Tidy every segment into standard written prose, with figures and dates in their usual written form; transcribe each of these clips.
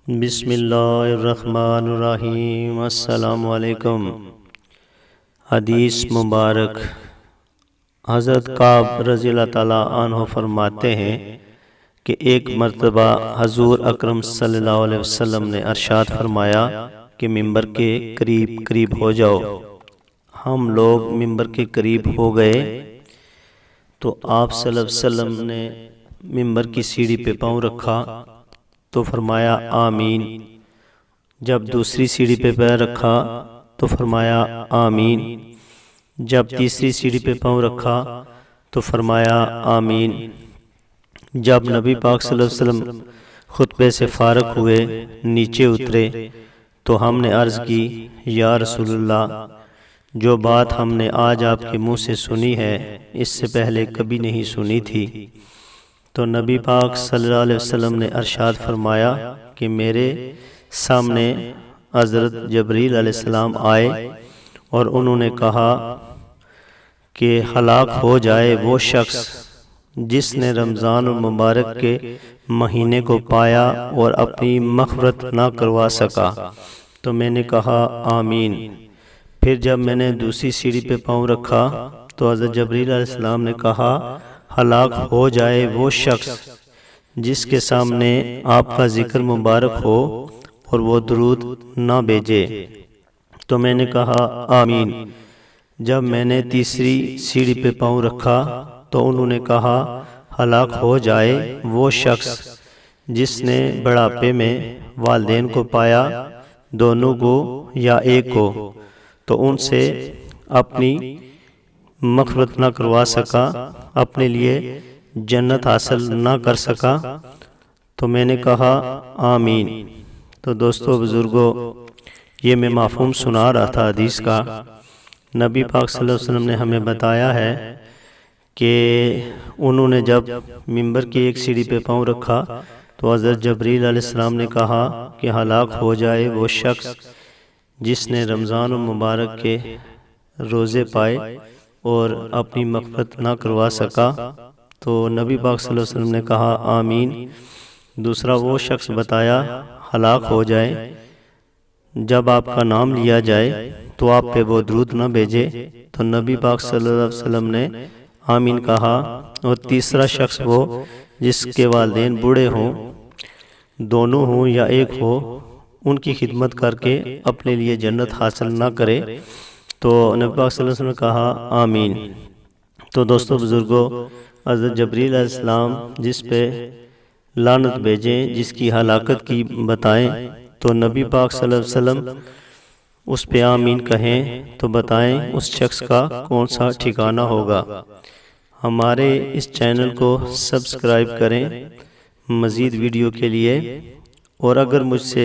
بسم اللہ الرحمن الرحیم۔ السلام علیکم۔ حدیث مبارک۔ حضرت کعب رضی اللہ تعالیٰ عنہ فرماتے ہیں کہ ایک مرتبہ حضور اکرم صلی اللہ علیہ وسلم نے ارشاد فرمایا کہ ممبر کے قریب قریب ہو جاؤ۔ ہم لوگ ممبر کے قریب ہو گئے تو آپ صلی اللہ علیہ وسلم نے ممبر کی سیڑھی پہ پاؤں رکھا تو فرمایا آمین۔ جب دوسری سیڑھی پہ پیر رکھا تو فرمایا آمین۔ جب تیسری سیڑھی پہ پاؤں رکھا تو فرمایا آمین۔ جب نبی پاک صلی اللہ علیہ وسلم خطبے سے فارغ ہوئے نیچے اترے تو ہم نے عرض کی یا رسول اللہ، جو بات ہم نے آج آپ کے منہ سے سنی ہے اس سے پہلے کبھی نہیں سنی تھی۔ تو نبی پاک صلی اللہ علیہ وسلم نے ارشاد فرمایا کہ میرے سامنے حضرت جبریل علیہ السلام آئے اور انہوں نے کہا کہ ہلاک ہو جائے وہ شخص جس نے رمضان المبارک کے مہینے کو پایا اور اپنی مغفرت نہ کروا سکا۔ تو میں نے کہا آمین۔ پھر جب میں نے دوسری سیڑھی پہ پاؤں رکھا تو حضرت جبریل علیہ السلام نے کہا ہلاک ہو جائے وہ شخص جس کے سامنے آپ کا ذکر مبارک ہو اور وہ درود نہ بھیجے۔ تو میں نے کہا آمین۔ جب میں نے تیسری سیڑھی پہ پاؤں رکھا تو انہوں نے کہا ہلاک ہو جائے وہ شخص جس نے بڑھاپے میں والدین کو پایا، دونوں کو یا ایک کو، تو ان سے اپنی مغفرت نہ کروا سکا، اپنے لیے جنت حاصل نہ کر سکا۔ تو میں نے کہا آمین۔ تو دوستو بزرگو، یہ میں مفہوم سنا رہا تھا حدیث کا۔ نبی پاک صلی اللہ علیہ وسلم نے ہمیں بتایا ہے کہ انہوں نے جب ممبر کی ایک سیڑھی پہ پاؤں رکھا تو حضرت جبریل علیہ السلام نے کہا کہ ہلاک ہو جائے وہ شخص جس نے رمضان المبارک کے روزے پائے اور اپنی مغفرت نہ کروا سکا۔ تو نبی پاک صلی اللہ علیہ وسلم نے کہا آمین۔ دوسرا وہ شخص بتایا ہلاک ہو جائے جب آپ کا نام لیا جائے تو آپ پہ وہ درود نہ بھیجے۔ تو نبی پاک صلی اللہ علیہ وسلم نے آمین کہا۔ اور تیسرا شخص وہ جس کے والدین بوڑھے ہوں، دونوں ہوں یا ایک ہو، ان کی خدمت کر کے اپنے لیے جنت حاصل نہ کرے، تو نبی پاک صلی اللہ علیہ وسلم نے کہا آمین۔ تو دوستو بزرگو، حضرت جبریل علیہ السلام جس پہ لعنت بھیجیں، جس کی ہلاکت کی بتائیں، تو نبی پاک صلی اللہ علیہ وسلم اس پہ آمین کہیں تو بتائیں اس شخص کا کون سا ٹھکانہ ہوگا۔ ہمارے اس چینل کو سبسکرائب کریں مزید ویڈیو کے لیے، اور اگر مجھ سے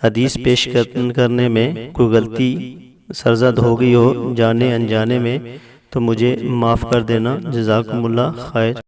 حدیث پیش کرنے میں کوئی غلطی سرزد ہو گئی ہو جانے انجانے میں تو مجھے معاف کر دینا۔ جزاکم اللہ خیر۔